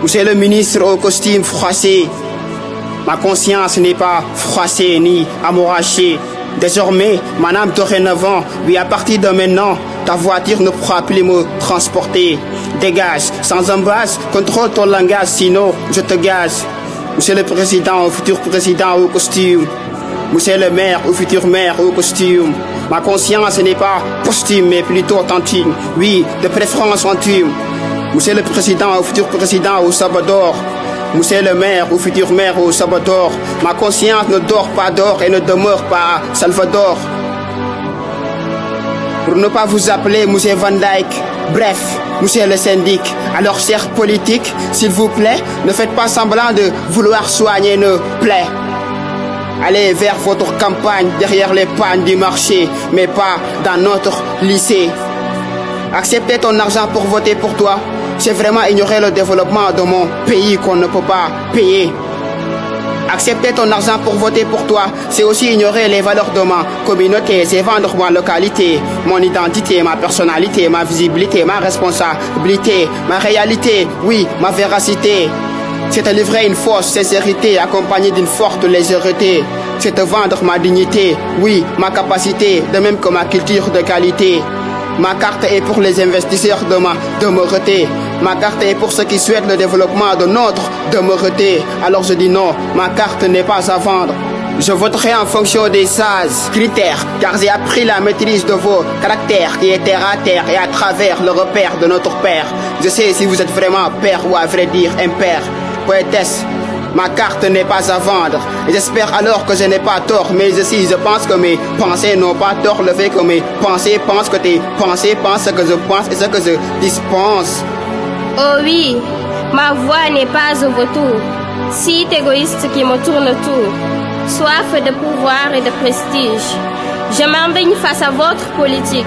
Monsieur le ministre au costume froissé, ma conscience n'est pas froissée ni amourachée. Désormais, madame, dorénavant, oui, à partir de maintenant, ta voiture ne pourra plus me transporter. Dégage, sans embase, contrôle ton langage, sinon je te gage. Monsieur le président, au futur président au costume. Monsieur le maire, au futur maire au costume. Ma conscience n'est pas posthume, mais plutôt authentique. Oui, de préférence antime. Monsieur le président, au futur président au sabador. Monsieur le maire, au futur maire au sabador. Ma conscience ne dort pas d'or et ne demeure pas à Salvador. Pour ne pas vous appeler Monsieur Van Dyke. Bref, monsieur le syndic, alors chers politiques, s'il vous plaît, ne faites pas semblant de vouloir soigner nos plaies. Allez vers votre campagne derrière les pannes du marché, mais pas dans notre lycée. Accepter ton argent pour voter pour toi, c'est vraiment ignorer le développement de mon pays qu'on ne peut pas payer. Accepter ton argent pour voter pour toi, c'est aussi ignorer les valeurs de ma communauté, c'est vendre ma localité, mon identité, ma personnalité, ma visibilité, ma responsabilité, ma réalité, oui, ma véracité. C'est te livrer une fausse sincérité accompagnée d'une forte légèreté. C'est te vendre ma dignité, oui, ma capacité, de même que ma culture de qualité. Ma carte est pour les investisseurs de ma demeuré. Ma carte est pour ceux qui souhaitent le développement de notre demeuré. Alors je dis non, ma carte n'est pas à vendre. Je voterai en fonction des 16 critères, car j'ai appris la maîtrise de vos caractères qui est terre à terre et à travers le repère de notre père. Je sais si vous êtes vraiment père ou à vrai dire impère. Poétesse, ma carte n'est pas à vendre. J'espère alors que je n'ai pas tort, mais aussi je pense que mes pensées n'ont pas tort. Le fait que mes pensées pensent que tes pensées pensent ce que je pense et ce que je dispense. Oh oui, ma voix n'est pas au vautour, si égoïste qui me tourne autour, soif de pouvoir et de prestige. Je m'indigne face à votre politique,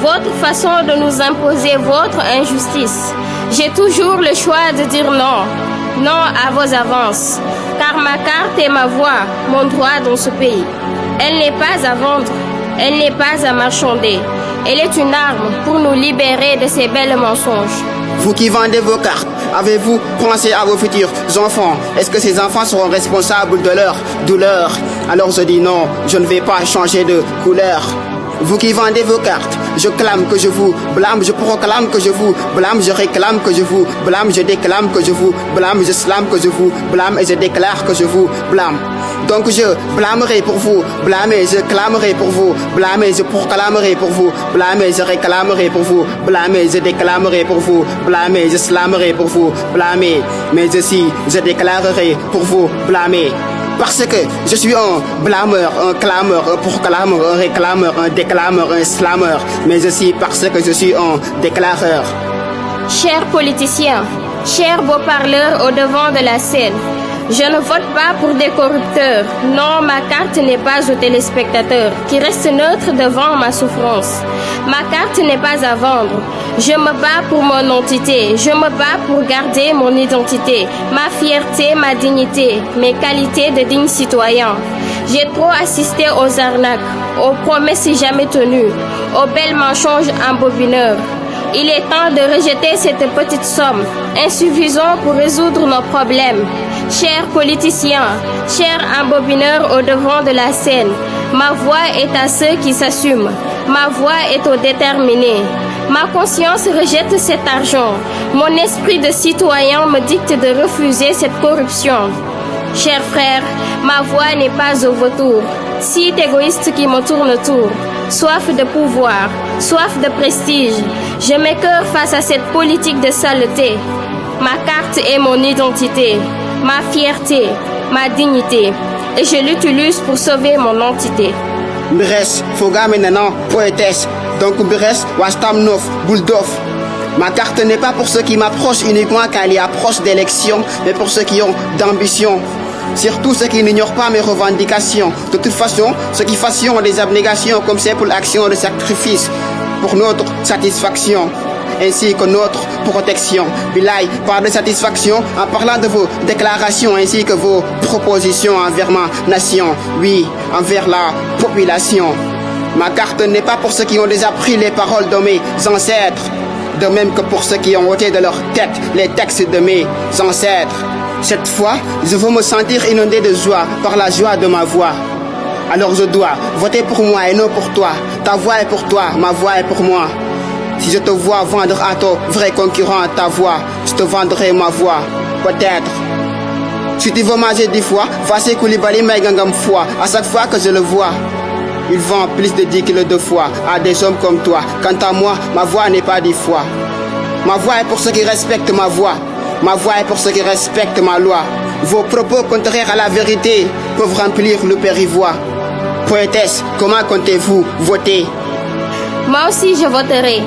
votre façon de nous imposer votre injustice. J'ai toujours le choix de dire non. Non à vos avances, car ma carte est ma voix, mon droit dans ce pays. Elle n'est pas à vendre, elle n'est pas à marchander. Elle est une arme pour nous libérer de ces belles mensonges. Vous qui vendez vos cartes, avez-vous pensé à vos futurs enfants? Est-ce que ces enfants seront responsables de leur douleur? Alors je dis non, je ne vais pas changer de couleur. Vous qui vendez vos cartes, je clame que je vous blâme, je proclame que je vous blâme, je réclame que je vous blâme, je déclame que je vous blâme, je slame que je vous blâme et je déclare que je vous blâme. Donc je blâmerai pour vous, blâmer, je clamerai pour vous, blâmer, je proclamerai pour vous, blâmer, je réclamerai pour vous, blâmer, je déclamerai pour vous, blâmer, je slamerai pour vous, blâmer, mais aussi je déclarerai pour vous, blâmer. Parce que je suis un blâmeur, un clameur, un proclameur, un réclameur, un déclameur, un slameur, mais aussi parce que je suis un déclareur. Chers politiciens, chers beaux parleurs au devant de la scène, je ne vote pas pour des corrupteurs. Non, ma carte n'est pas au téléspectateur qui reste neutre devant ma souffrance. Ma carte n'est pas à vendre. Je me bats pour mon entité. Je me bats pour garder mon identité, ma fierté, ma dignité, mes qualités de digne citoyen. J'ai trop assisté aux arnaques, aux promesses jamais tenues, aux belles mensonges embobineurs. Il est temps de rejeter cette petite somme, insuffisante pour résoudre nos problèmes. Chers politiciens, chers embobineurs au devant de la scène, ma voix est à ceux qui s'assument. Ma voix est aux déterminés. Ma conscience rejette cet argent. Mon esprit de citoyen me dicte de refuser cette corruption. Chers frères, ma voix n'est pas au vautour, si égoïste qui me tourne autour. Soif de pouvoir, soif de prestige, je m'écœure face à cette politique de saleté. Ma carte est mon identité, ma fierté, ma dignité, et je l'utilise pour sauver mon entité. Mbres, Foga maintenant, poétesse, donc Mbres, Wastamnov, Bouldov. Ma carte n'est pas pour ceux qui m'approchent uniquement quand il y a approche d'élection, mais pour ceux qui ont d'ambition. Surtout ceux qui n'ignorent pas mes revendications. De toute façon, ceux qui font des abnégations comme c'est pour l'action de sacrifice, pour notre satisfaction, ainsi que notre protection. Bilay, par de satisfaction en parlant de vos déclarations ainsi que vos propositions envers ma nation, oui, envers la population. Ma carte n'est pas pour ceux qui ont déjà pris les paroles de mes ancêtres. de même que pour ceux qui ont ôté de leur tête les textes de mes ancêtres. Cette fois, je veux me sentir inondé de joie par la joie de ma voix. Alors je dois voter pour moi et non pour toi. Ta voix est pour toi, ma voix est pour moi. Si je te vois vendre à ton vrai concurrent ta voix, je te vendrai ma voix, peut-être. Si tu veux manger 10 fois, voici Koulibaly Maïgangam foi. À chaque fois que je le vois, il vend plus de 10 kilos de foi à des hommes comme toi. Quant à moi, ma voix n'est pas 10 fois. Ma voix est pour ceux qui respectent ma voix. Ma voix est pour ceux qui respectent ma loi. Vos propos contraires à la vérité peuvent remplir le périvois. Poétesse, comment comptez-vous voter? Moi aussi je voterai,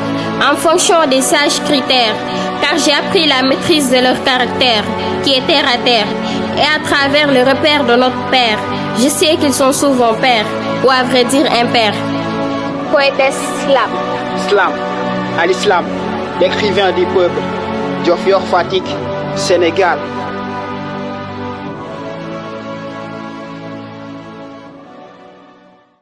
en fonction des sages critères, car j'ai appris la maîtrise de leur caractère, qui est terre à terre, et à travers le repère de notre père, je sais qu'ils sont souvent pères, ou à vrai dire impairs. Poétesse Slam. Slam, à l'islam, l'écrivain du peuple, Diofior Fatick, Sénégal.